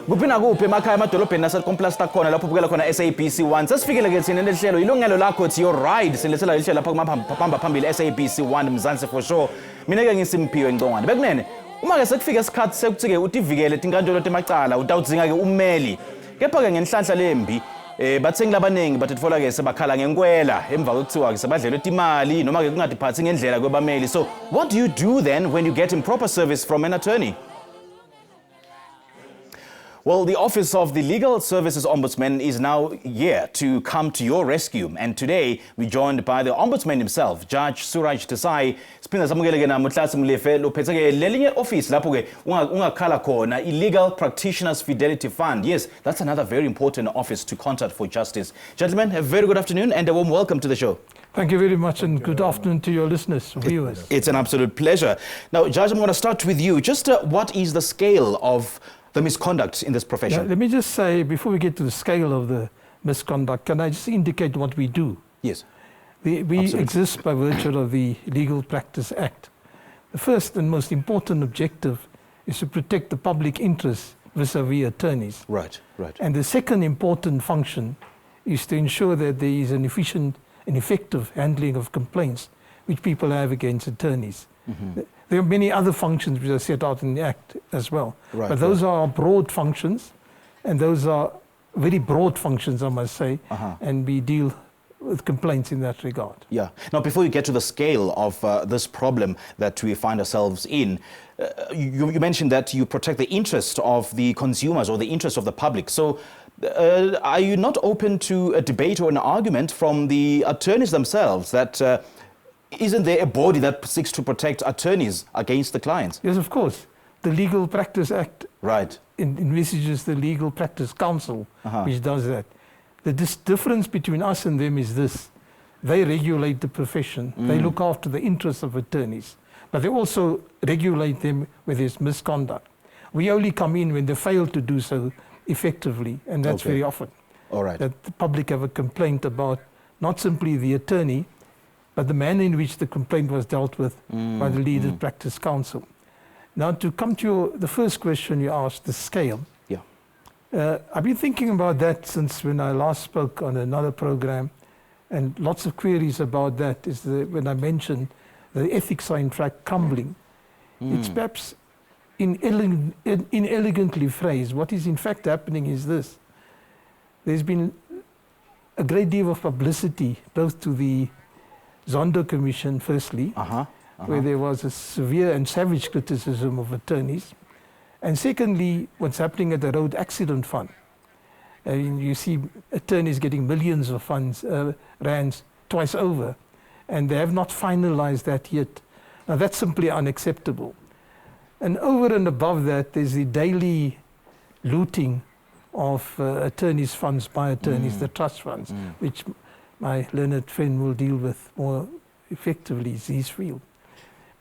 Kupina kuphi emakhaya emadolobheni nasekomplasta khona lapho ubukela khona SABC 1 sesifikile ke thina lehlelo Yilungelo Lakho, it's your ride silethela ihlelo lapha kumahamba phambili SABC 1 Mzansi for sure. Mina ke ngisimpiwe Ngcongwane bekunene uma ke sekufika isikhathi sekuthi ke utivikele tinkantolo temacala utawudzinga ke ummeli kepha ke ngenhlanhla lembi bathengi labaningi batitfola ke sebakhala ngenkwela emva kokuthiwa ke sebadlelwe imali noma ke kungadiphathi ngendlela kwebameli. So what do you do then when you get improper service from an attorney? Well, the Office of the Legal Services Ombudsman is now here to come to your rescue. And today, we're joined by the Ombudsman himself, Judge Siraj Desai. Siphinda samukele ke namuhla simlefe lophethe ke lelinye office lapho ke ungakhala khona Illegal Practitioners Fidelity Fund. Yes, that's another very important office to contact for justice. Gentlemen, a very good afternoon and a warm welcome to the show. Thank you very much and good afternoon to your listeners, viewers. It's an absolute pleasure. Now, Judge, I'm going to start with you. Just what is the scale of the misconduct in this profession? Let me just say, before we get to the scale of the misconduct, can I just indicate what we do? Yes. We exist by virtue of the Legal Practice Act. The first and most important objective is to protect the public interest vis-a-vis attorneys. Right, right. And the second important function is to ensure that there is an efficient and effective handling of complaints which people have against attorneys. Mm-hmm. There are many other functions which are set out in the Act as well. Right, but those are broad functions, and those are very broad functions, I must say, and we deal with complaints in that regard. Yeah. Now, before you get to the scale of this problem that we find ourselves in, you mentioned that you protect the interest of the consumers or the interest of the public. So are you not open to a debate or an argument from the attorneys themselves that isn't there a body that seeks to protect attorneys against the clients? Yes, of course. The Legal Practice Act envisages the Legal Practice Council, which does that. The difference between us and them is this. They regulate the profession. They look after the interests of attorneys. But they also regulate them with this misconduct. We only come in when they fail to do so effectively, and that's very often. All right. That the public have a complaint about not simply the attorney, but the manner in which the complaint was dealt with by the Legal Practice Council. Now, to come to the first question you asked, the scale. Yeah. I've been thinking about that since when I last spoke on another program, and lots of queries about that is when I mentioned the ethics are in fact crumbling. It's perhaps inelegantly phrased. What is in fact happening is this. There's been a great deal of publicity, both to the Zondo Commission, firstly, where there was a severe and savage criticism of attorneys. And secondly, what's happening at the Road Accident Fund. I mean, you see attorneys getting millions of rands twice over, and they have not finalized that yet. Now, that's simply unacceptable. And over and above that, there's the daily looting of attorneys' funds by attorneys, the trust funds, which my learned friend will deal with more effectively, his field.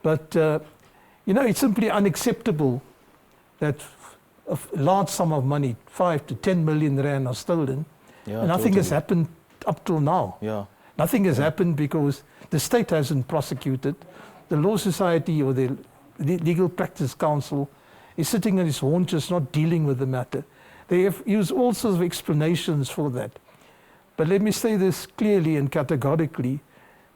But, you know, it's simply unacceptable that a large sum of money, 5 to 10 million rand, are stolen. Yeah, and nothing has happened up till now. Yeah. Nothing has happened because the state hasn't prosecuted. The Law Society or the Legal Practice Council is sitting on its haunches, not dealing with the matter. They have used all sorts of explanations for that. But let me say this clearly and categorically.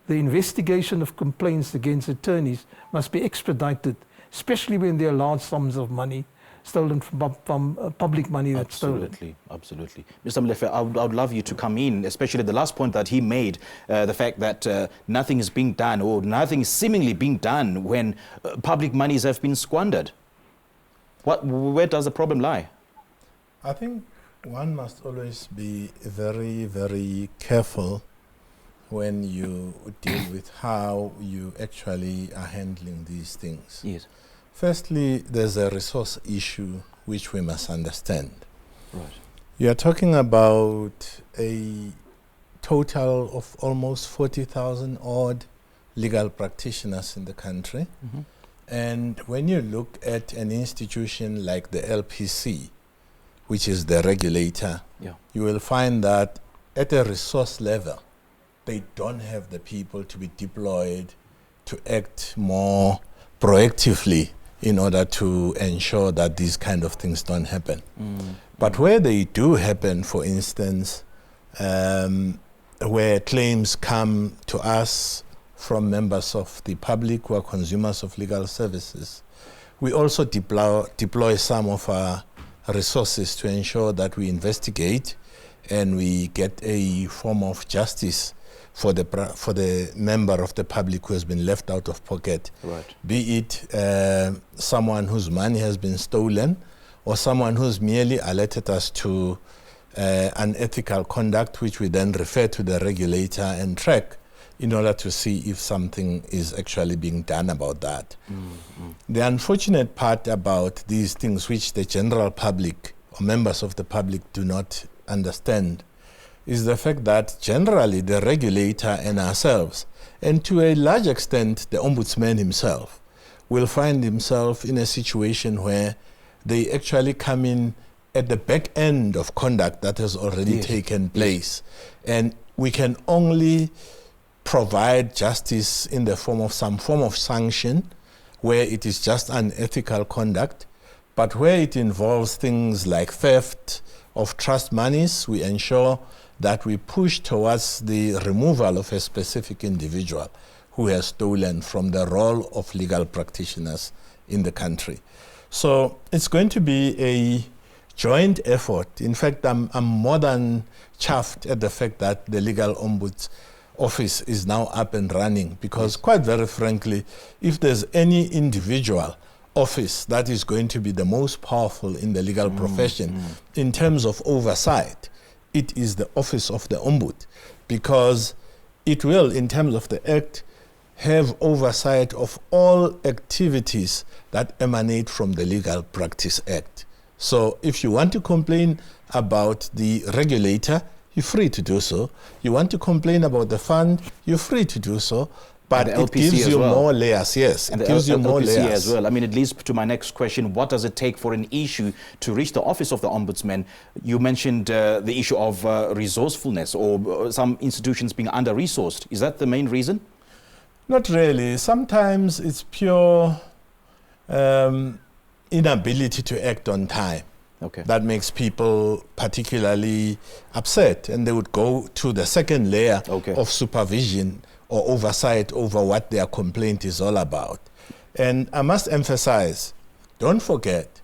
The investigation of complaints against attorneys must be expedited, especially when there are large sums of money stolen from public money that's stolen. Absolutely. Mr. Mlefe, I would love you to come in, especially the last point that he made, the fact that nothing is being done or nothing is seemingly being done when public monies have been squandered. Where does the problem lie? I think one must always be very, very careful when you deal with how you actually are handling these things. Yes. Firstly, there's a resource issue which we must understand. Right. You are talking about a total of almost 40,000 odd legal practitioners in the country. And when you look at an institution like the LPC, which is the regulator, you will find that at a resource level, they don't have the people to be deployed to act more proactively in order to ensure that these kind of things don't happen. But where they do happen, for instance, where claims come to us from members of the public who are consumers of legal services, we also deploy some of our resources to ensure that we investigate and we get a form of justice for the member of the public who has been left out of pocket, be it someone whose money has been stolen or someone who's merely alerted us to unethical conduct, which we then refer to the regulator and track in order to see if something is actually being done about that. The unfortunate part about these things, which the general public or members of the public do not understand, is the fact that generally the regulator and ourselves, and to a large extent the ombudsman himself, will find himself in a situation where they actually come in at the back end of conduct that has already taken place. And we can only provide justice in the form of some form of sanction where it is just unethical conduct, but where it involves things like theft of trust monies, we ensure that we push towards the removal of a specific individual who has stolen from the role of legal practitioners in the country. So it's going to be a joint effort. In fact, I'm more than chuffed at the fact that the Legal Ombuds Office is now up and running, because quite very frankly, if there's any individual office that is going to be the most powerful in the legal profession in terms of oversight, it is the Office of the Ombud, because it will, in terms of the Act, have oversight of all activities that emanate from the Legal Practice Act. So if you want to complain about the regulator, you're free to do so. You want to complain about the fund, you're free to do so. But it gives you more layers, yes. It gives you more layers as well. I mean, it leads to my next question. What does it take for an issue to reach the Office of the Ombudsman? You mentioned the issue of resourcefulness or some institutions being under-resourced. Is that the main reason? Not really. Sometimes it's pure inability to act on time. That makes people particularly upset, and they would go to the second layer of supervision or oversight over what their complaint is all about. And I must emphasize, don't forget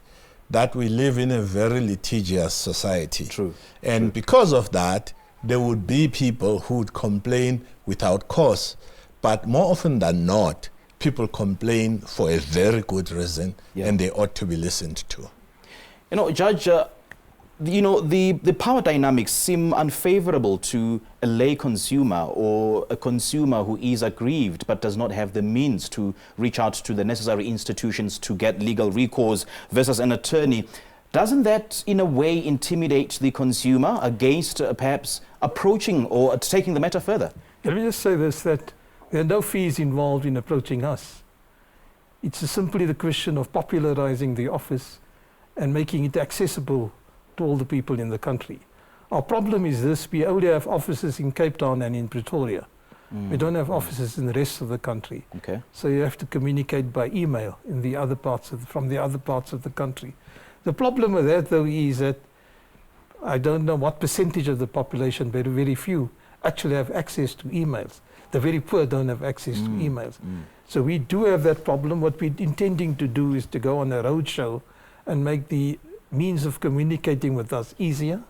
that we live in a very litigious society. And because of that, there would be people who would complain without cause. But more often than not, people complain for a very good reason, and they ought to be listened to. You know, Judge, the power dynamics seem unfavorable to a lay consumer or a consumer who is aggrieved but does not have the means to reach out to the necessary institutions to get legal recourse versus an attorney. Doesn't that, in a way, intimidate the consumer against perhaps approaching or taking the matter further? Let me just say this, that there are no fees involved in approaching us. It's simply the question of popularizing the office and making it accessible to all the people in the country. Our problem is this: we only have offices in Cape Town and in Pretoria. We don't have offices in the rest of the country. So you have to communicate by email in the other parts from the other parts of the country. The problem with that, though, is that I don't know what percentage of the population, but very few, actually have access to emails. The very poor don't have access to emails. So we do have that problem. What we're intending to do is to go on a roadshow and make the means of communicating with us easier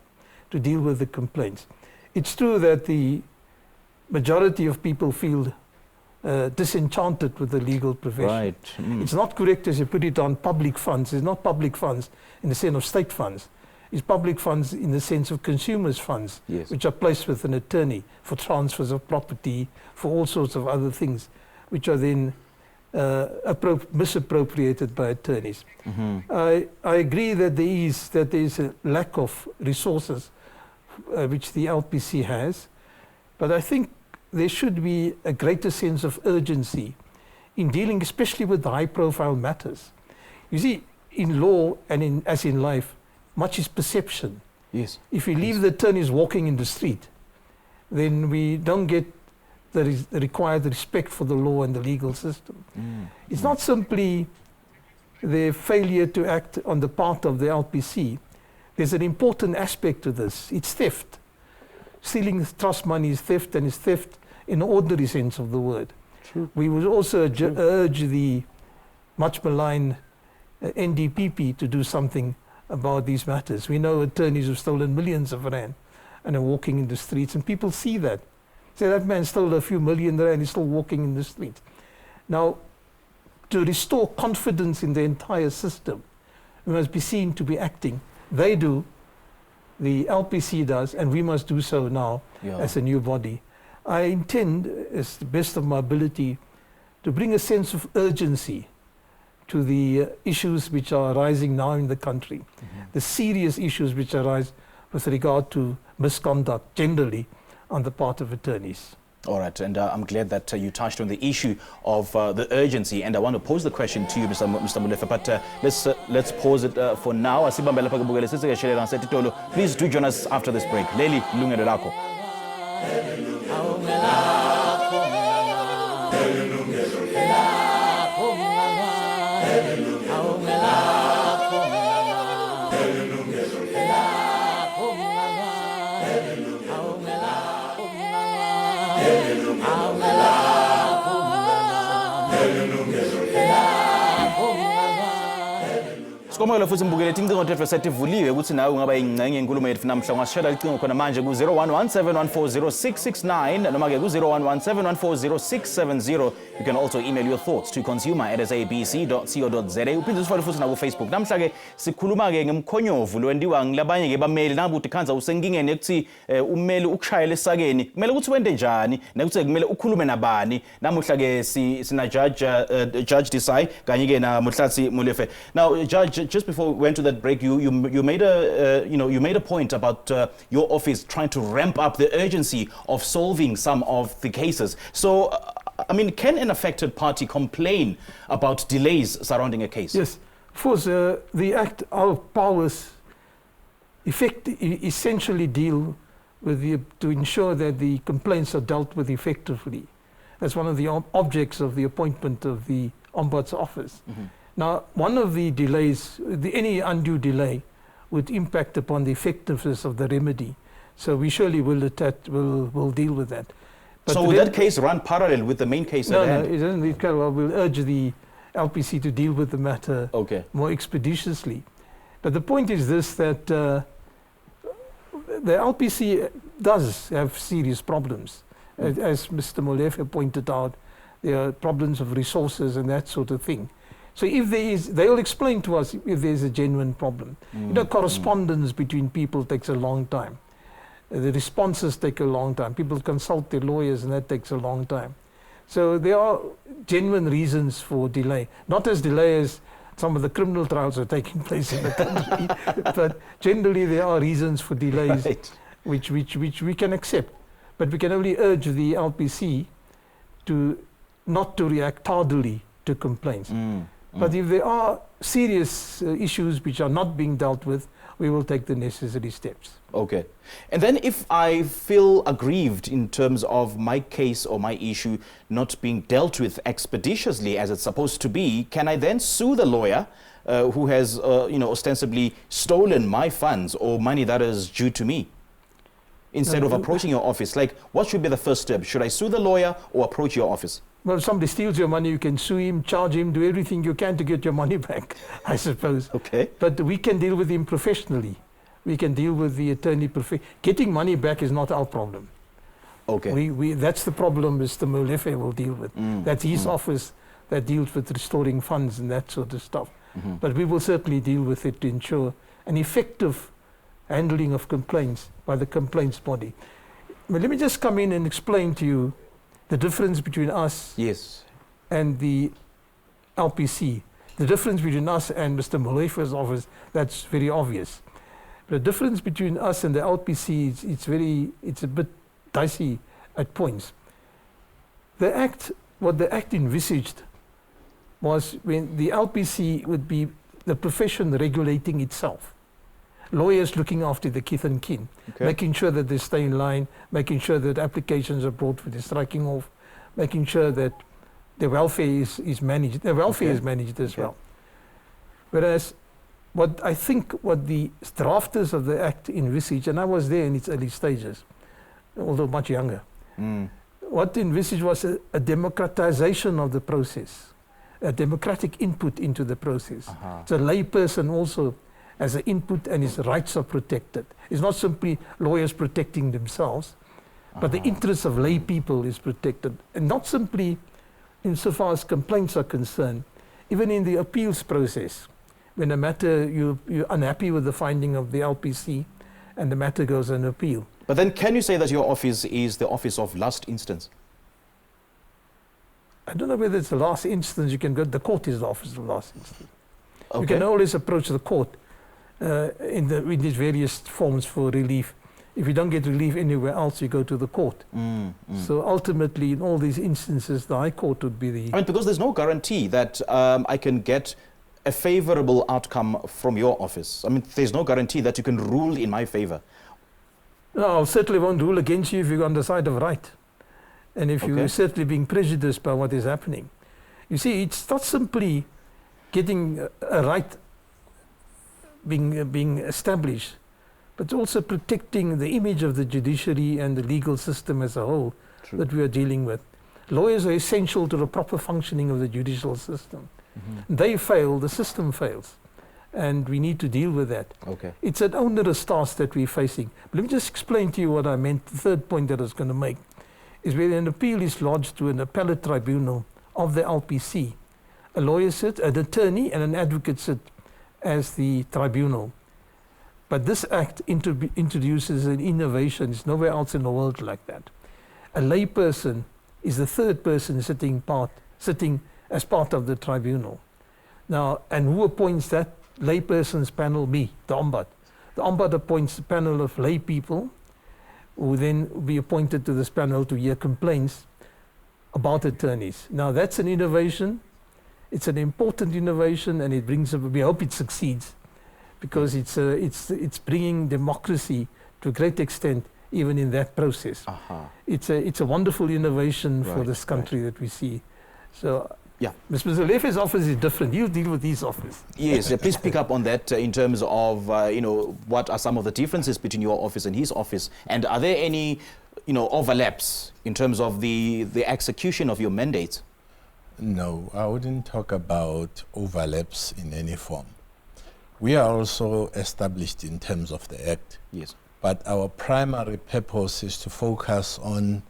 to deal with the complaints. It's true that the majority of people feel disenchanted with the legal profession. It's not correct as you put it on public funds. It's not public funds in the sense of state funds. It's public funds in the sense of consumers' funds, which are placed with an attorney for transfers of property, for all sorts of other things, which are then misappropriated by attorneys. I agree that there is a lack of resources which the LPC has, but I think there should be a greater sense of urgency in dealing especially with high-profile matters. You see, in law and as in life, much is perception. Yes. If we leave the attorneys walking in the street, then we don't get the required respect for the law and the legal system. It's not simply the failure to act on the part of the LPC. There's an important aspect to this. It's theft. Stealing trust money is theft, and it's theft in the ordinary sense of the word. True. We would also urge the much maligned NDPP to do something about these matters. We know attorneys have stolen millions of rand and are walking in the streets, and people see that. Say, that man stole a few million rand, he's still walking in the street. Now, to restore confidence in the entire system, we must be seen to be acting. They do, the LPC does, and we must do so now as a new body. I intend, as the best of my ability, to bring a sense of urgency to the issues which are arising now in the country, the serious issues which arise with regard to misconduct generally on the part of attorneys. All right, and I'm glad that you touched on the issue of the urgency, and I want to pose the question to you, Mr. Molefe, but let's pause it for now. Please do join us after this break. Leli, Yilungelo Lakho. Sikomela futhi mbukele incingo tethu setivuliwe ukuthi nawe ungaba ingcenye enkulumo yethu namhla ungasishela icingo khona manje ku 0117140669 noma ke ku 0117140670. You can also email your thoughts to consumer@sabc.co.za. uphinde usifole futhi na ku Facebook. Namhla ke sikhuluma ke ngemkhonyovu lwendiwa ngilabanye ke bameli nabuthi khanza usenkingeni ekuthi umeli ukushayela esakeni kumele ukuthi wende njani nekuthi kumele ukhulume nabani. Namuhla ke sina Judge Desai kanye ke na Muhlatsi Molefe. Now Judge, just before we went to that break, you made a you made a point about your office trying to ramp up the urgency of solving some of the cases. So, I mean, can an affected party complain about delays surrounding a case? Yes, of course. The Act, our powers, essentially deal with to ensure that the complaints are dealt with effectively. That's one of the objects of the appointment of the Ombud's office. Now, one of the delays, any undue delay, would impact upon the effectiveness of the remedy. So we surely will deal with that. But so will that case run parallel with the main case at hand? No, it doesn't. Well, we'll urge the LPC to deal with the matter more expeditiously. But the point is this, that the LPC does have serious problems. As Mr. Molefe pointed out, there are problems of resources and that sort of thing. So if there is, they'll explain to us if there's a genuine problem. Correspondence between people takes a long time. The responses take a long time. People consult their lawyers and that takes a long time. So there are genuine reasons for delay. Not as delay as some of the criminal trials are taking place in the country, but generally there are reasons for delays which we can accept. But we can only urge the LPC not to react tardily to complaints. But if there are serious issues which are not being dealt with, we will take the necessary steps. Okay. And then if I feel aggrieved in terms of my case or my issue not being dealt with expeditiously as it's supposed to be, can I then sue the lawyer who has ostensibly stolen my funds or money that is due to me? Instead of approaching your office, like what should be the first step? Should I sue the lawyer or approach your office? Well, if somebody steals your money, you can sue him, charge him, do everything you can to get your money back, I suppose. Okay. But we can deal with him professionally. We can deal with the attorney. Getting money back is not our problem. Okay. That's the problem Mr. Molefe will deal with. That's his office that deals with restoring funds and that sort of stuff. But we will certainly deal with it to ensure an effective handling of complaints by the complaints body. But let me just come in and explain to you the difference between us and the LPC. The difference between us and Mr. Molefe's office, that's very obvious. The difference between us and the LPC, it's a bit dicey at points. What the Act envisaged was when the LPC would be the profession regulating itself. Lawyers looking after the kith and kin, making sure that they stay in line, making sure that applications are brought for the striking off, making sure that the welfare is managed. The welfare is managed as well. Whereas what the drafters of the Act envisaged, and I was there in its early stages, although much younger, what they envisaged was a democratization of the process, a democratic input into the process. So a lay person also has an input and his rights are protected. It's not simply lawyers protecting themselves, but the interests of lay people is protected. And not simply insofar as complaints are concerned, even in the appeals process, when a matter you're unhappy with the finding of the LPC and the matter goes on appeal. But then can you say that your office is the office of last instance? I don't know whether it's the last instance. You can go, the court is the office of last instance. You can always approach the court in these various forms for relief. If you don't get relief anywhere else, you go to the court. So ultimately, in all these instances, the High Court would be the... I mean, because there's no guarantee that I can get a favorable outcome from your office. I mean, there's no guarantee that you can rule in my favor. No, I certainly won't rule against you if you're on the side of right. And if you're certainly being prejudiced by what is happening. You see, it's not simply getting a right being established, but also protecting the image of the judiciary and the legal system as a whole that we are dealing with. Lawyers are essential to the proper functioning of the judicial system. They fail, the system fails. And we need to deal with that. It's an onerous task that we're facing. But let me just explain to you what I meant. The third point that I was going to make is when an appeal is lodged to an appellate tribunal of the LPC, a lawyer sits, an attorney and an advocate sit as the tribunal. But this Act introduces an innovation. It's nowhere else in the world like that. A lay person is the third person sitting as part of the tribunal. Now, and who appoints that lay person's panel? Me, the ombud. The ombud appoints a panel of lay people who then be appointed to this panel to hear complaints about attorneys. Now, that's an innovation. It's an important innovation, and it brings up, we hope it succeeds, because it's bringing democracy to a great extent, even in that process. It's a wonderful innovation for this country that we see. So, Mr. Zolefe's office is different. You deal with his office. Yes, please pick up on that in terms of, what are some of the differences between your office and his office, and are there any, overlaps in terms of the execution of your mandate? No, I wouldn't talk about overlaps in any form. We are also established in terms of the Act. Yes. But our primary purpose is to focus on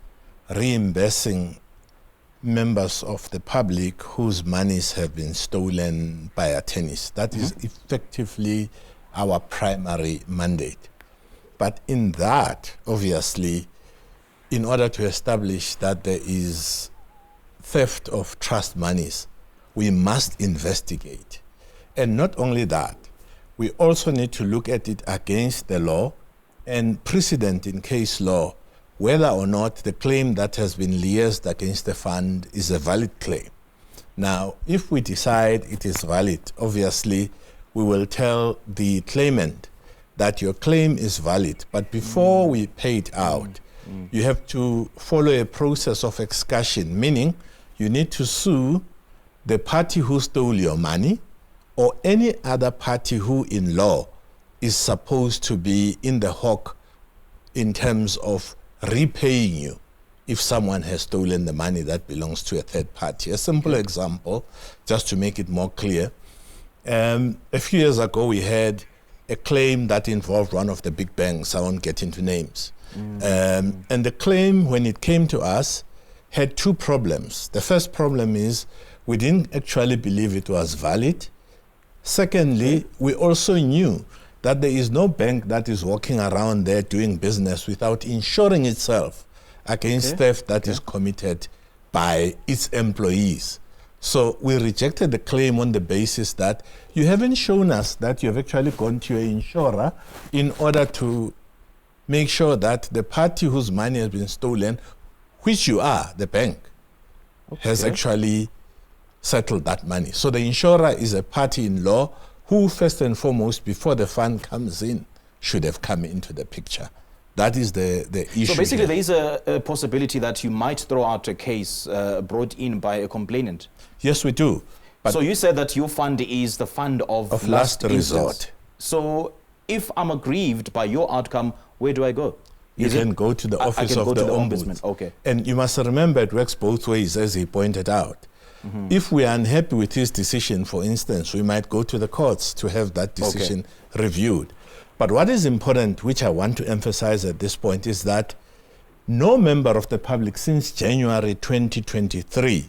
reimbursing members of the public whose monies have been stolen by attorneys. That is effectively our primary mandate. But in that, obviously, in order to establish that there is theft of trust monies, we must investigate. And not only that, we also need to look at it against the law and precedent in case law, whether or not the claim that has been liaised against the fund is a valid claim. Now, if we decide it is valid, obviously, we will tell the claimant that your claim is valid, but before we pay it out, you have to follow a process of excursion, meaning you need to sue the party who stole your money or any other party who in law is supposed to be in the hawk in terms of repaying you if someone has stolen the money that belongs to a third party. A simple example, just to make it more clear. A few years ago, we had a claim that involved one of the big banks. I won't get into names. And the claim, when it came to us, had two problems. The first problem is we didn't actually believe it was valid. Secondly, we also knew that there is no bank that is walking around there doing business without insuring itself against theft that is committed by its employees. So we rejected the claim on the basis that you haven't shown us that you have actually gone to your insurer in order to make sure that the party whose money has been stolen, which you are, the bank, has actually settled that money. So the insurer is a party in law who, first and foremost, before the fund comes in, should have come into the picture. That is the issue. So basically, here. there is a possibility that you might throw out a case brought in by a complainant. Yes, we do. But so you said that your fund is the fund of last instance. resort. So if I'm aggrieved by your outcome, where do I go? You can go to the office of the Ombudsman. Okay. And you must remember it works both ways, as he pointed out. If we are unhappy with his decision, for instance, we might go to the courts to have that decision reviewed. But what is important, which I want to emphasize at this point, is that no member of the public since January 2023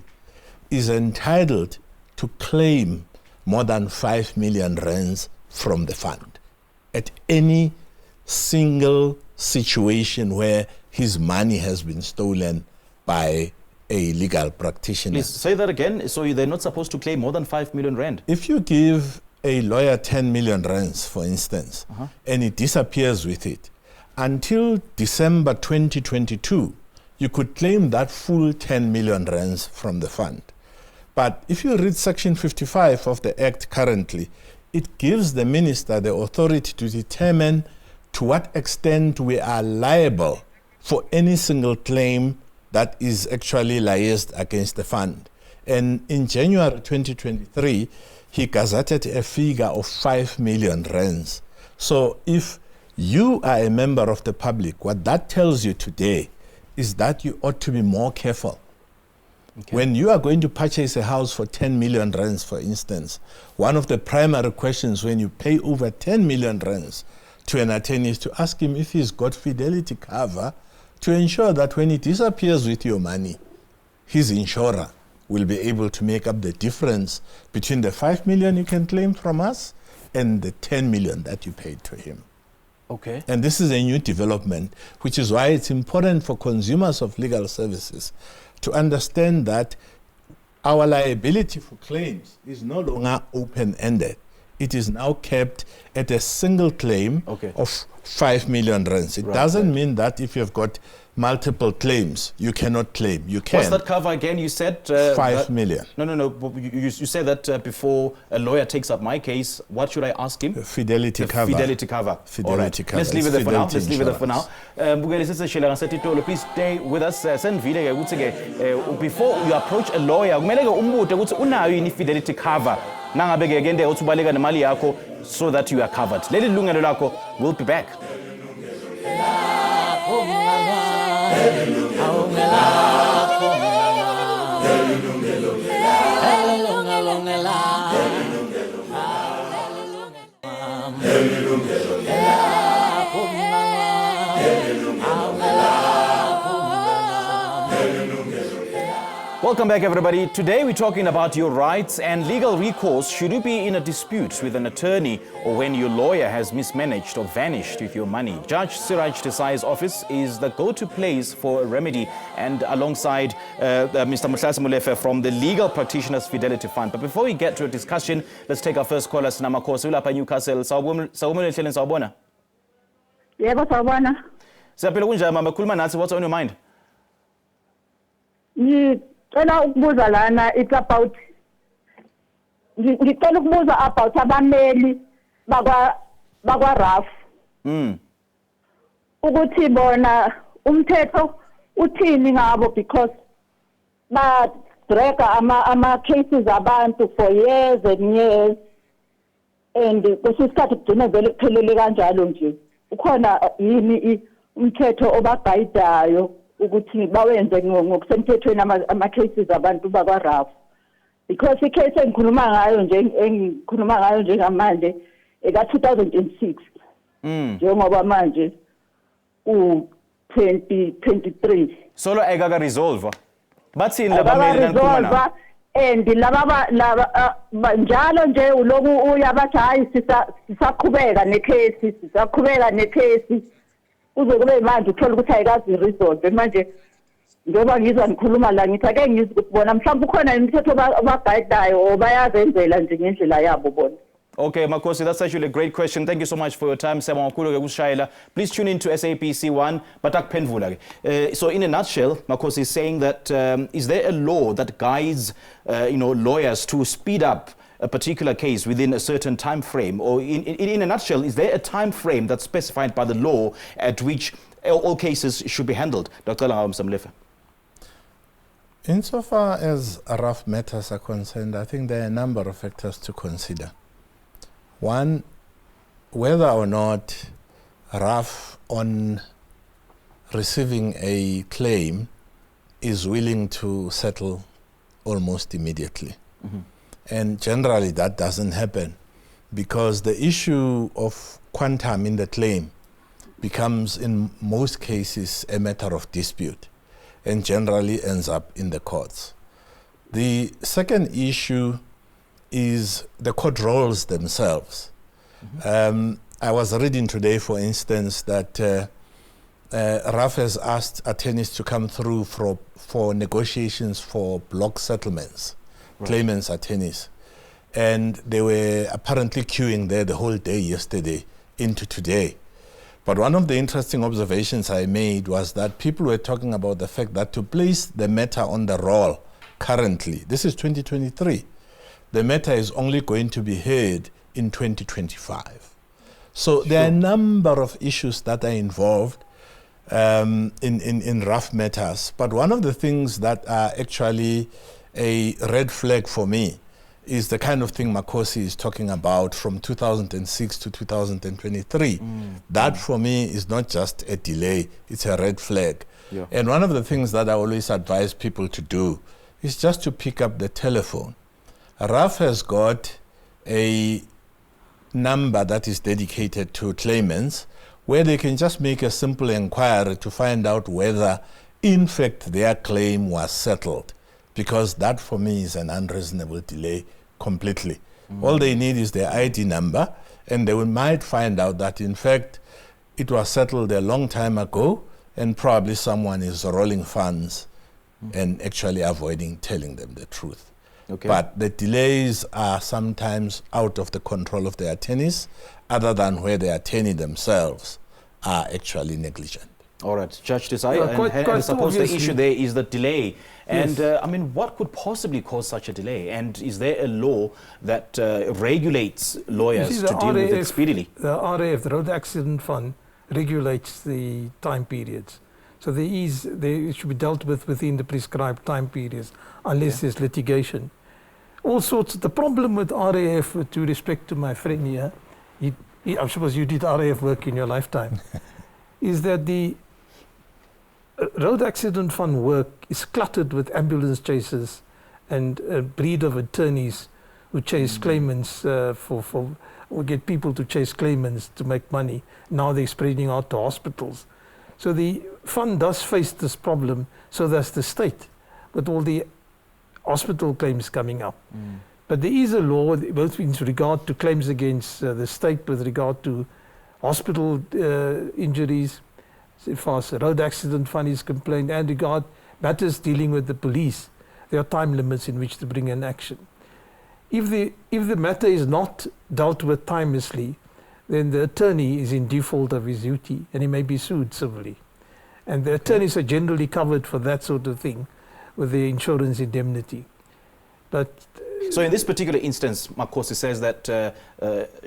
is entitled to claim more than 5 million rands from the fund at any single situation where his money has been stolen by a legal practitioner. Please say that again. So they're not supposed to claim more than 5 million rand? If you give a lawyer 10 million rands, for instance, and he disappears with it, until December 2022, you could claim that full 10 million rands from the fund. But if you read Section 55 of the Act currently, it gives the minister the authority to determine to what extent we are liable for any single claim that is actually liaised against the fund. And in January 2023, he gazetted a figure of 5 million rands. So if you are a member of the public, what that tells you today is that you ought to be more careful. Okay. When you are going to purchase a house for 10 million rands, for instance, one of the primary questions when you pay over 10 million rands to an attorney is to ask him if he's got fidelity cover to ensure that when he disappears with your money, his insurer will be able to make up the difference between the 5 million you can claim from us and the 10 million that you paid to him. Okay. And this is a new development, which is why it's important for consumers of legal services to understand that our liability for claims is no longer open-ended. It is now kept at a single claim of 5 million rands. It doesn't mean that if you've got multiple claims, you cannot claim. You can. What's that cover again? You said 5 million. No. You said that before a lawyer takes up my case, what should I ask him? Fidelity cover. Fidelity cover. Fidelity cover. Let's leave it there for now. Please stay with us. Before you approach a lawyer, fidelity cover. So that you are covered. Yilungelo Lakho, we'll be back. Welcome back, everybody. Today we're talking about your rights and legal recourse should you be in a dispute with an attorney or when your lawyer has mismanaged or vanished with your money. Judge Siraj Desai's office is the go-to place for a remedy, and alongside Mr. Mhlase Molefe from the Legal Practitioners Fidelity Fund. But before we get to a discussion, let's take our first caller, Sinamakosi ulapha Newcastle. Sawubona ehleleni, sawubona. Yebo, sawubona. Siyaphila kunjani mama? Khuluma nathi, what's on your mind? Ngicela ukubuza lana, it's about ngicela ukubuza about abameli bakwa RAF. Ukuthi bona umthetho uthini ngabo, because ba drag ama cases abantu for years and years, and kusisikhathi kugcina vele kuphelele kanjalo nje. Ukhona yini umthetho obagayidayo ukuthi bawenze ngokusemthethweni ama-cases abantu bakwa-RAF? Because i-case engikhuluma ngayo njengamanje eka-2006 njengoba manje u-2023 solo ayikaka-resolve. Bathini labameli lanikhuluma nabo? And laba njalo nje uloku uyabathi hayi sisaqhubeka nekhesi kuze kube manje uthola ukuthi ayikazi resolve. Manje njengoba ngizwa ngikhuluma la ngithi ake ngizwe ukuthi bona mhlawumbe ukhona imithetho abaguidayo o bayazenzela nje ngendlela yabo bona. Okay, Makosi, that's actually a great question. Thank you so much for your time. Please tune in to SABC 1. So in a nutshell, Makosi is saying that is there a law that guides lawyers to speed up a particular case within a certain time frame? Or in a nutshell, is there a time frame that's specified by the law at which all cases should be handled? Dr. Msamlefe. Insofar as rough matters are concerned, I think there are a number of factors to consider. One, whether or not RAF on receiving a claim is willing to settle almost immediately. Mm-hmm. And generally that doesn't happen because the issue of quantum in the claim becomes in most cases a matter of dispute and generally ends up in the courts. The second issue is the court roles themselves. Mm-hmm. I was reading today, for instance, that RAF has asked attorneys to come through for negotiations for block settlements, right. Claimants' attorneys. And they were apparently queuing there the whole day yesterday into today. But one of the interesting observations I made was that people were talking about the fact that to place the matter on the roll currently, this is 2023, the matter is only going to be heard in 2025. So there are a number of issues that are involved in rough matters. But one of the things that are actually a red flag for me is the kind of thing Makosi is talking about from 2006 to 2023. That for me is not just a delay, it's a red flag. Yeah. And one of the things that I always advise people to do is just to pick up the telephone. RAF has got a number that is dedicated to claimants where they can just make a simple inquiry to find out whether in fact their claim was settled, because that for me is an unreasonable delay completely. All they need is their ID number and they might find out that in fact it was settled a long time ago and probably someone is rolling funds and actually avoiding telling them the truth. Okay. But the delays are sometimes out of the control of the attorneys, other than where the attorney themselves are actually negligent. All right, Judge Desai, and I suppose the issue there is the delay. And I mean, what could possibly cause such a delay? And is there a law that regulates lawyers to deal with it speedily? The RAF, the Road Accident Fund, regulates the time periods. So it should be dealt with within the prescribed time periods, unless there's litigation. All sorts. The problem with RAF, with due respect to my friend here, I suppose you did RAF work in your lifetime, is that the Road Accident Fund work is cluttered with ambulance chasers and a breed of attorneys who chase claimants or get people to chase claimants to make money. Now they're spreading out to hospitals. So the fund does face this problem, so does the state, with all the hospital claims coming up. But there is a law, both in regard to claims against the state with regard to hospital injuries, as far as the Road Accident Fund is complained, and regard matters dealing with the police. There are time limits in which to bring an action. If the matter is not dealt with timelessly, then the attorney is in default of his duty and he may be sued civilly. And the attorneys are generally covered for that sort of thing with the insurance indemnity. But so in this particular instance, Makosi says that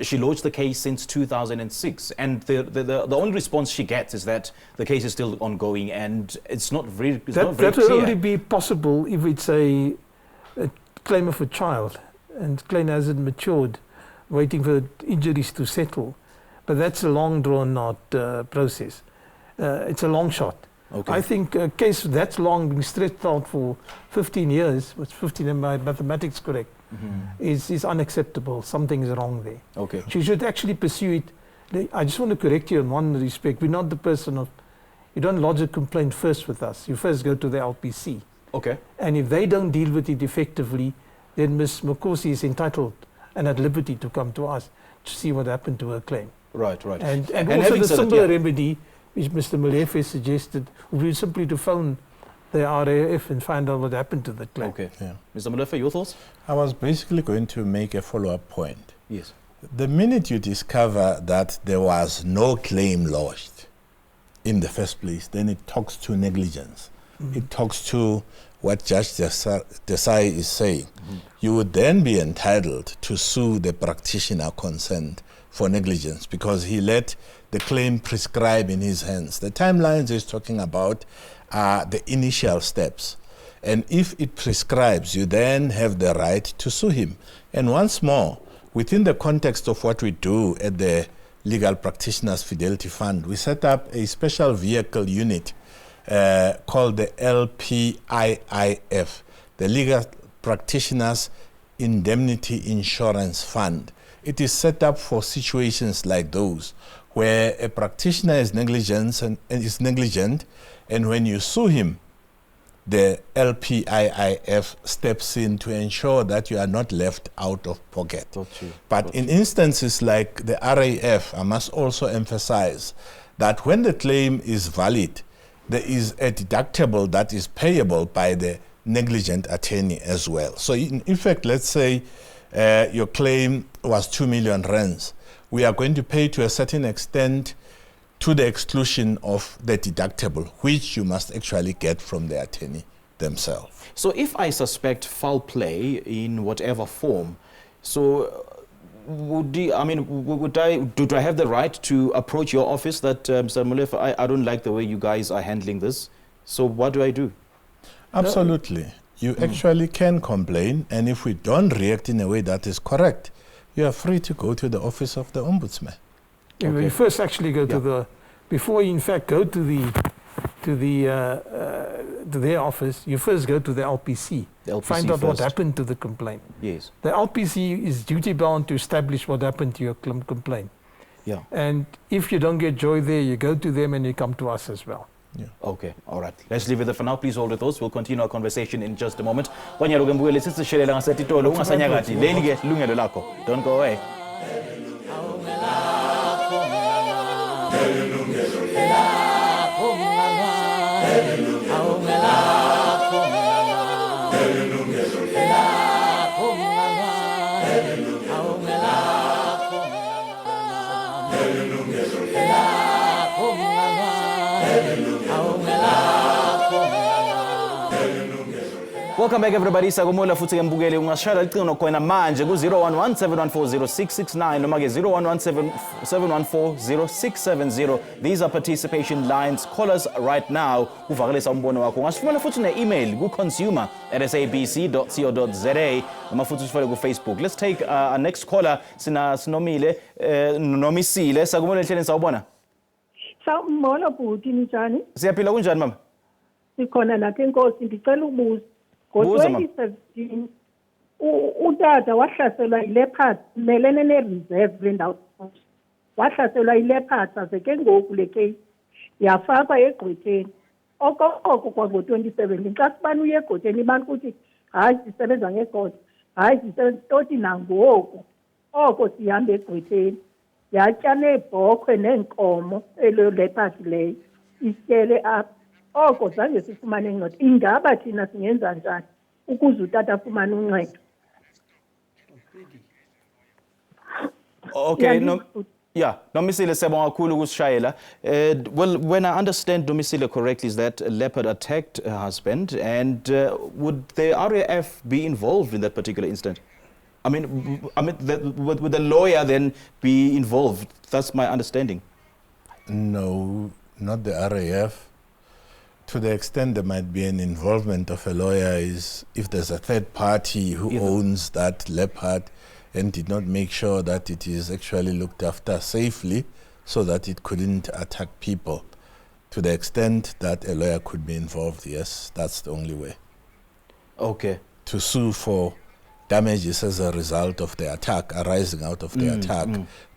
she lodged the case since 2006, and the only response she gets is that the case is still ongoing, and it's not very clear. That will only be possible if it's a claim of a child, and claim hasn't matured, waiting for injuries to settle. But that's a long drawn-out process. It's a long shot. Okay. I think a case that's long, being stretched out for 15 years, which 15 in my mathematics correct, is unacceptable. Something is wrong there. Okay. She should actually pursue it. I just want to correct you in one respect. We're not the person of, you don't lodge a complaint first with us. You first go to the LPC. Okay. And if they don't deal with it effectively, then Ms. Makosi is entitled and at liberty to come to us to see what happened to her claim. Right, right. And also the simpler remedy, which Mr. Malefe suggested, would be simply to phone the RAF and find out what happened to the claim. Okay. Yeah. Mr. Malefe, your thoughts? I was basically going to make a follow-up point. Yes. The minute you discover that there was no claim lodged in the first place, then it talks to negligence. It talks to what Judge Desai is saying. You would then be entitled to sue the practitioner concerned for negligence because he let the claim prescribe in his hands. The timelines he's talking about are the initial steps. And if it prescribes, you then have the right to sue him. And once more, within the context of what we do at the Legal Practitioners Fidelity Fund, we set up a special vehicle unit called the LPIIF, the Legal Practitioners Indemnity Insurance Fund. It is set up for situations like those where a practitioner is negligent, and when you sue him, the LPIIF steps in to ensure that you are not left out of pocket. But in instances like the RAF, I must also emphasize that when the claim is valid, there is a deductible that is payable by the negligent attorney as well. So in effect, let's say your claim was 2 million rands. We are going to pay to a certain extent to the exclusion of the deductible, which you must actually get from the attorney themselves. So if I suspect foul play in whatever form, so do I have the right to approach your office that, Mr. Molefe, I don't like the way you guys are handling this, so what do I do? Absolutely. You actually can complain, and if we don't react in a way that is correct, you are free to go to the office of the Ombudsman. Yeah, you first actually go to the, before you in fact go to their office, you first go to the LPC. Find out what happened to the complaint. Yes. The LPC is duty bound to establish what happened to your complaint. Yeah. And if you don't get joy there, you go to them and you come to us as well. Yeah. Okay, all right. Let's leave it there for now. Please hold with us. We'll continue our conversation in just a moment. Don't go away. Welcome back everybody. Sakumula futhi ke mbukeli ungashayela licino khona manje ku 011-714-0669 noma ke 011-714-0670. These are participation lines. Call us right now uvakalisa umbono wakho. Ungasifumana futhi ne-email ku consumer@sabc.co.za noma futhi usifole ku Facebook. Let's take our next caller. Sinomile Nomisile. Sakumula ehleleni sawubona. Sawubona bhuti njani? Siyaphila kunjani mama? Sikhona lapha enkosi ngicela ukubuza. Ngo-2017 utata wahlaselwa ileopard melene ne-reserve lendawo wahlaselwa ileopard aze ke ngoku le case yafakwa egqwetheni okokoko kwango-2017 xa sibani uye egqwetheni ibani ukuthi hayi sisebenza ngegqotha hayi sisebenza toti nangoku oko sihamba egqwetheni yatya neebhokhwe neenkomo elo leopard leyo ityele apha oko zange sifumane uncedo. Ingaba thina singenza njani ukuze utata afumane uncedo? Okay, Nomisile siyabonga kakhulu ukusishayela. Well, when I understand Nomisile correctly, is that a leopard attacked her husband, and would the RAF be involved in that particular incident? Would the lawyer then be involved? That's my understanding. No, not the RAF. To the extent there might be an involvement of a lawyer is if there's a third party who owns that leopard and did not make sure that it is actually looked after safely so that it couldn't attack people. To the extent that a lawyer could be involved, yes, that's the only way. Okay. To sue for damages as a result of the attack, arising out of the attack,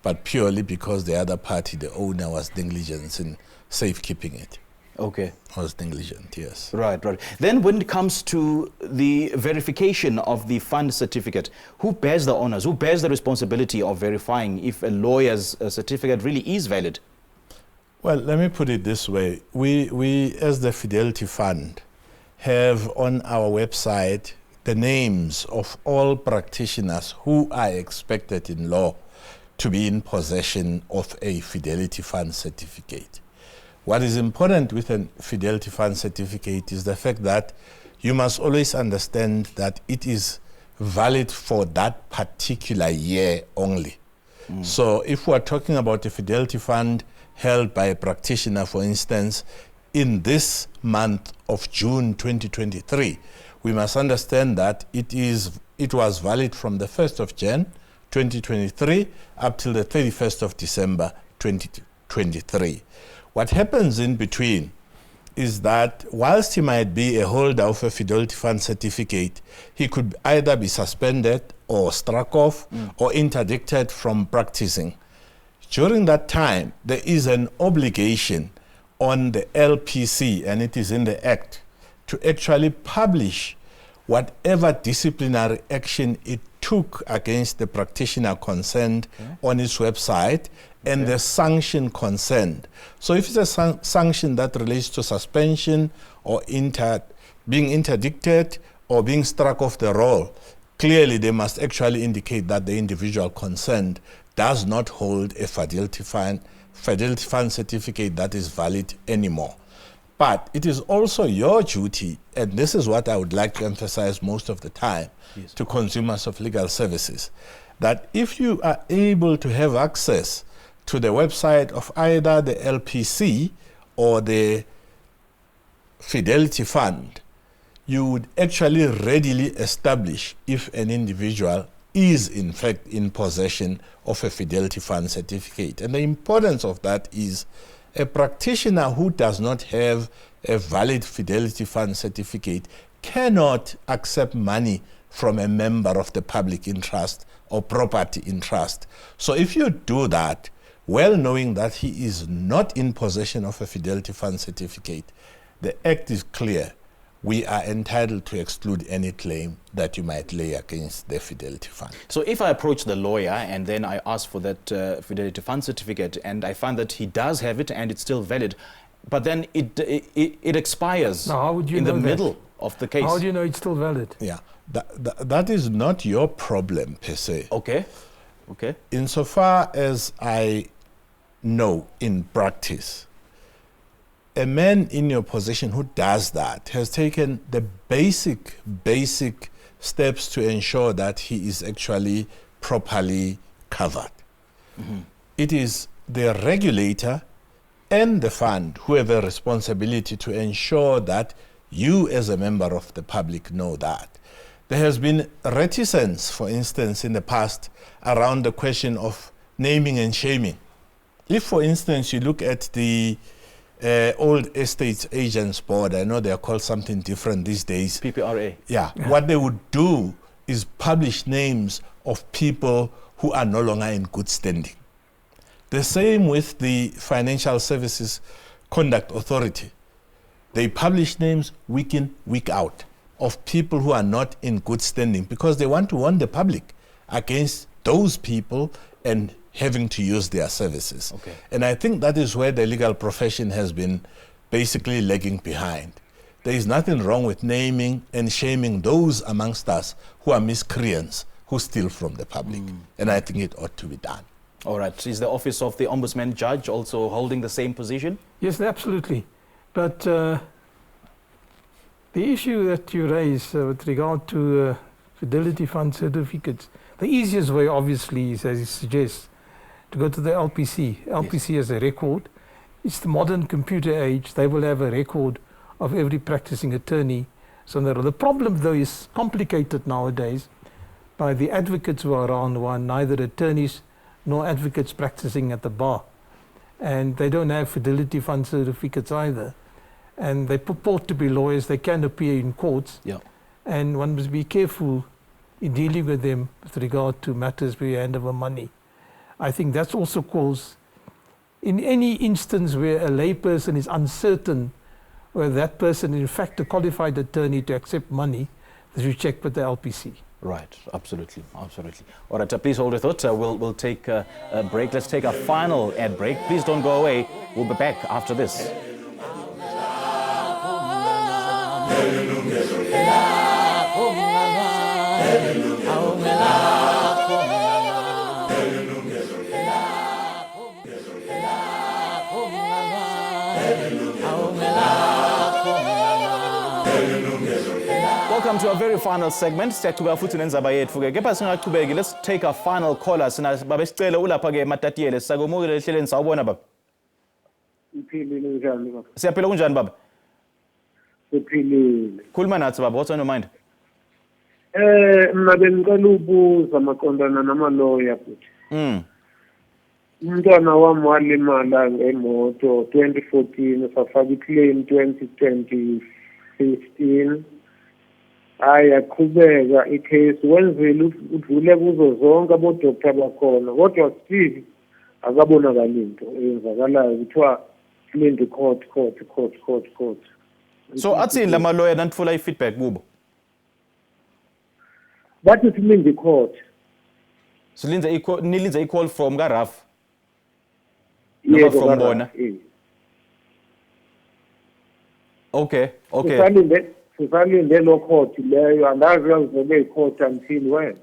but purely because the other party, the owner, was negligent in safekeeping it. Okay. Was negligent, yes. Right. Then when it comes to the verification of the fund certificate, who bears the honors? Who bears the responsibility of verifying if a lawyer's certificate really is valid? Well, let me put it this way. We as the Fidelity Fund, have on our website the names of all practitioners who are expected in law to be in possession of a Fidelity Fund certificate. What is important with a Fidelity Fund certificate is the fact that you must always understand that it is valid for that particular year only. So if we're talking about a Fidelity Fund held by a practitioner, for instance, in this month of June 2023, we must understand that it was valid from the 1st of Jan 2023 up till the 31st of December 2023. What happens in between is that whilst he might be a holder of a Fidelity Fund certificate, he could either be suspended or struck off or interdicted from practicing. During that time, there is an obligation on the LPC, and it is in the Act, to actually publish whatever disciplinary action it took against the practitioner concerned on its website and the sanction concerned. So if it's a sanction that relates to suspension or being interdicted or being struck off the roll, clearly they must actually indicate that the individual concerned does not hold a Fidelity Fund certificate that is valid anymore. But it is also your duty, and this is what I would like to emphasize most of the time to consumers of legal services, that if you are able to have access to the website of either the LPC or the Fidelity Fund, you would actually readily establish if an individual is in fact in possession of a Fidelity Fund certificate. And the importance of that is a practitioner who does not have a valid Fidelity Fund certificate cannot accept money from a member of the public interest or property interest. So if you do that, well knowing that he is not in possession of a Fidelity Fund certificate, the Act is clear. We are entitled to exclude any claim that you might lay against the Fidelity Fund. So if I approach the lawyer and then I ask for that Fidelity Fund certificate and I find that he does have it and it's still valid, but then it expires in the middle of the case. How do you know it's still valid? Yeah, that is not your problem per se. Okay. Insofar as I know in practice, a man in your position who does that has taken the basic steps to ensure that he is actually properly covered. It is the regulator and the fund who have a responsibility to ensure that you as a member of the public know that. There has been reticence, for instance, in the past around the question of naming and shaming. If, for instance, you look at the Old Estates Agents Board, I know they are called something different these days. PPRA. Yeah. What they would do is publish names of people who are no longer in good standing. The same with the Financial Services Conduct Authority. They publish names week in, week out of people who are not in good standing because they want to warn the public against those people and having to use their services. And I think that is where the legal profession has been basically lagging behind. There is nothing wrong with naming and shaming those amongst us who are miscreants, who steal from the public. And I think it ought to be done. All right. Is the Office of the Ombudsman Judge also holding the same position? Yes, absolutely. But the issue that you raise with regard to Fidelity Fund certificates, the easiest way obviously is, as you suggest, to go to the LPC. LPC has a record. It's the modern computer age. They will have a record of every practicing attorney. So the problem though is complicated nowadays by the advocates who are around, who are neither attorneys nor advocates practicing at the bar. And they don't have Fidelity Fund certificates either. And they purport to be lawyers. They can appear in courts. And one must be careful in dealing with them with regard to matters where you hand over money. I think that's also caused, in any instance where a layperson is uncertain whether that person is in fact a qualified attorney to accept money, they should check with the LPC. Right, absolutely. All right, please hold your thought. We'll take a break. Let's take our final ad break. Please don't go away. We'll be back after this. come to our very final segment. Siyaqhubeka futhi nenzaba yethu ke. Kepha singaqhubeki, let's take a final caller. Sina baba sicela ulapha ke Matatiyele. Sakumukile ehleleni sawubona baba. Uphilile njani baba? Siyaphila kunjani baba? Uphilile. Khuluma nathi baba, what's on your mind? Mina bengicela ukubuza maqondana nama-lawyer futhi. Umntwana wami walimala ngemoto 2014, safaka i-claim 2015. Hayi yaqhubeka i-case, wenzela udlule kuzo zonke abodoktar bakhona, kodwa still akabonakali into eyenzakalayo, kuthiwa silinde court. So athini lama lawyer nanitfola i-feedback kubo? Bathi silinde court. Nilinze i-call from kaRaf? Yebo, From bona? Okay. Sisalinde lo court leyo, andazi yazobe i-court until when.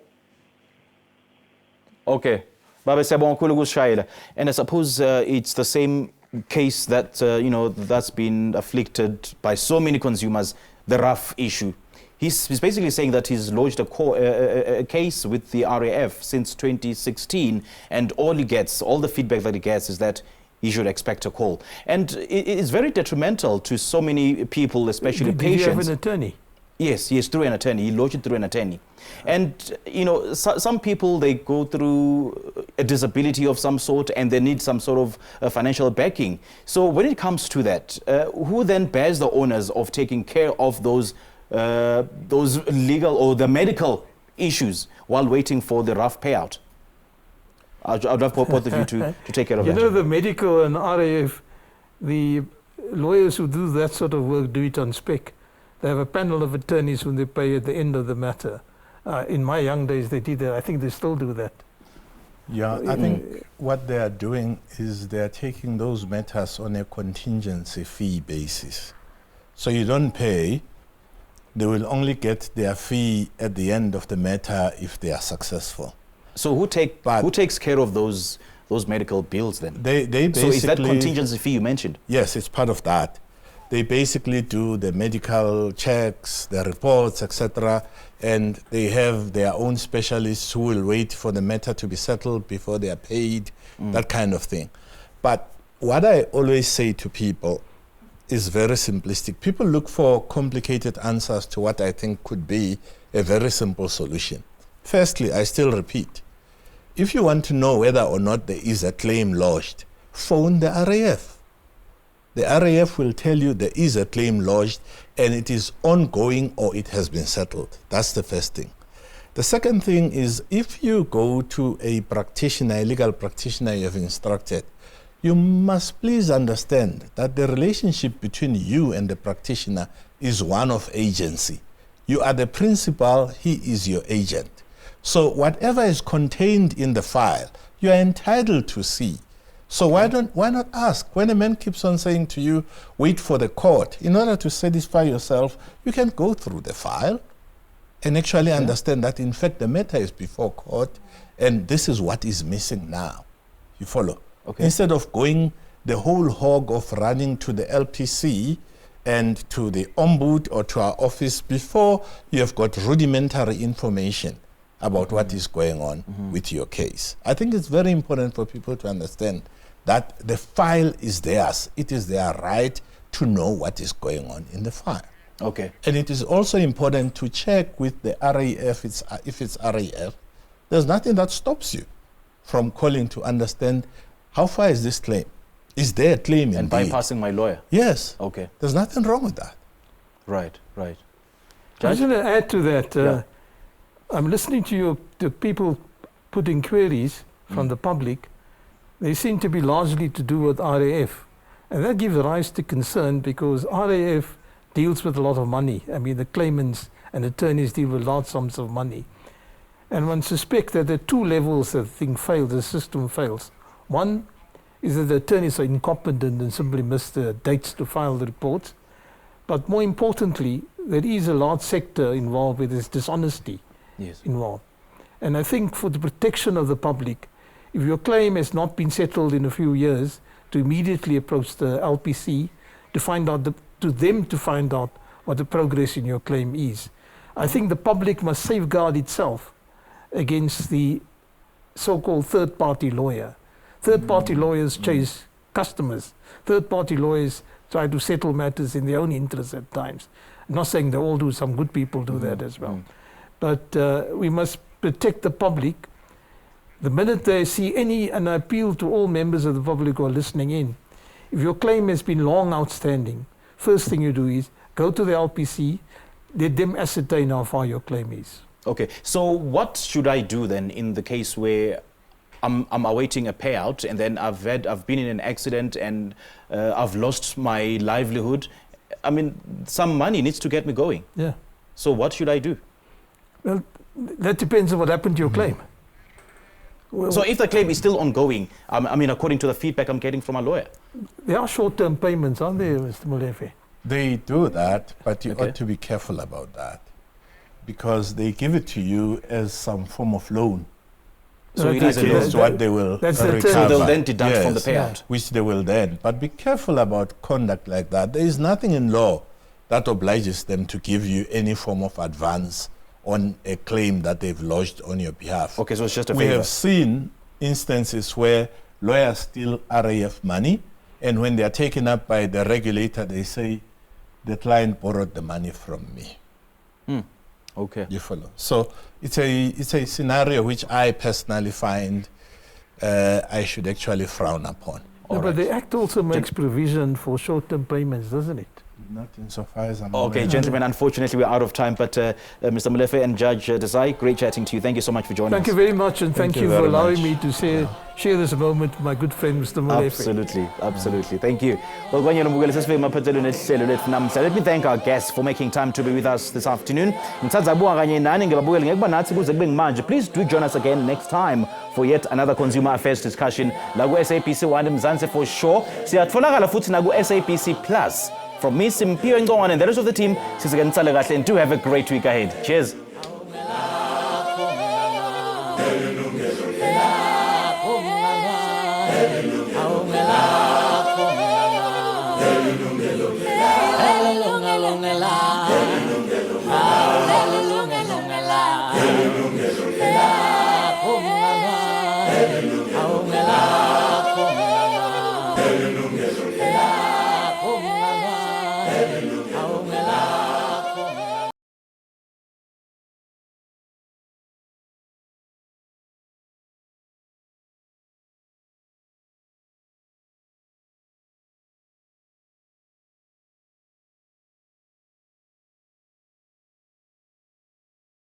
Okay. Baba siyabonga kakhulu ukusishayela. And I suppose it's the same case that that's been afflicted by so many consumers, the RAF issue. He's basically saying that he's lodged a case with the RAF since 2016, and all the feedback that he gets is that he should expect a call. And it's very detrimental to so many people, especially patients. Did he have an attorney? Yes, through an attorney. He lodged it through an attorney. And, some people, they go through a disability of some sort and they need some sort of financial backing. So when it comes to that, who then bears the onus of taking care of those legal or the medical issues while waiting for the RAF payout? I'd love both of you to take care of that. You know, the medical and RAF, the lawyers who do that sort of work do it on spec. They have a panel of attorneys whom they pay at the end of the matter. In my young days, they did that. I think they still do that. Yeah, I think what they are doing is they are taking those matters on a contingency fee basis. So you don't pay, they will only get their fee at the end of the matter if they are successful. So who takes care of those medical bills then? They basically, so is that contingency fee you mentioned? Yes, it's part of that. They basically do the medical checks, the reports, etc., and they have their own specialists who will wait for the matter to be settled before they are paid, that kind of thing. But what I always say to people is very simplistic. People look for complicated answers to what I think could be a very simple solution. Firstly, I still repeat, if you want to know whether or not there is a claim lodged, phone the RAF. The RAF will tell you there is a claim lodged and it is ongoing or it has been settled. That's the first thing. The second thing is, if you go to a practitioner, a legal practitioner you have instructed, you must please understand that the relationship between you and the practitioner is one of agency. You are the principal, he is your agent. So whatever is contained in the file, you are entitled to see. So why not ask? When a man keeps on saying to you, wait for the court, in order to satisfy yourself, you can go through the file and actually understand that in fact the matter is before court and this is what is missing now. You follow? Okay. Instead of going the whole hog of running to the LPC and to the ombud or to our office before you have got rudimentary information about what is going on with your case. I think it's very important for people to understand that the file is theirs. It is their right to know what is going on in the file. Okay. And it is also important to check with the RAF, if it's RAF, there's nothing that stops you from calling to understand how far is this claim? Is there a claim and indeed? bypassing my lawyer? Yes. Okay. There's nothing wrong with that. Right. I was going to add to that. I'm listening to people putting queries from the public. They seem to be largely to do with RAF. And that gives rise to concern because RAF deals with a lot of money. I mean, the claimants and attorneys deal with large sums of money. And one suspects that there are two levels that the thing fails, the system fails. One is that the attorneys are incompetent and simply miss the dates to file the reports. But more importantly, there is a large sector involved with this dishonesty involved. And I think for the protection of the public, if your claim has not been settled in a few years, to immediately approach the LPC to find out to find out what the progress in your claim is. I think the public must safeguard itself against the so-called third-party lawyer. Third-party lawyers chase customers. Third-party lawyers try to settle matters in their own interest at times. I'm not saying they all do, some good people do that as well. But we must protect the public. The minute they see any, and I appeal to all members of the public who are listening in, if your claim has been long outstanding, first thing you do is go to the LPC, let them ascertain how far your claim is. Okay, so what should I do then in the case where I'm awaiting a payout and then I've been in an accident and I've lost my livelihood? I mean, some money needs to get me going. Yeah. So what should I do? Well, that depends on what happened to your claim. Well, so if the claim is still ongoing, I mean, according to the feedback I'm getting from a lawyer. There are short-term payments, aren't there, Mr. Molefe? They do that, but you ought to be careful about that because they give it to you as some form of loan. So it is a loan. That's what they will recover. So they'll then deduct from the payout. Which they will then. But be careful about conduct like that. There is nothing in law that obliges them to give you any form of advance on a claim that they've lodged on your behalf. Okay, so it's just a We favor. have seen instances where lawyers steal RAF money, and when they are taken up by the regulator, they say, the client borrowed the money from me. Okay. You follow? So it's a scenario which I personally find I should actually frown upon. No, but the Act also makes provision for short-term payments, doesn't it? Not insofar as I'm Okay, aware. gentlemen, unfortunately we're out of time, but Mr. Molefe and Judge Desai, great chatting to you. Thank you so much for joining us. Thank you very much, and thank you for very allowing much. me to share this moment with my good friend, Mr. Molefe. Absolutely, absolutely. Thank you. Well, let me thank our guests for making time to be with us this afternoon. Please do join us again next time for yet another consumer affairs discussion. Lagu SABC 1 Mzansi for sure. Siyatfolakala futhi naku SABC Plus. From me, Simpio and Gowan and the rest of the team, and do have a great week ahead. Cheers. Yilungelo Lakho.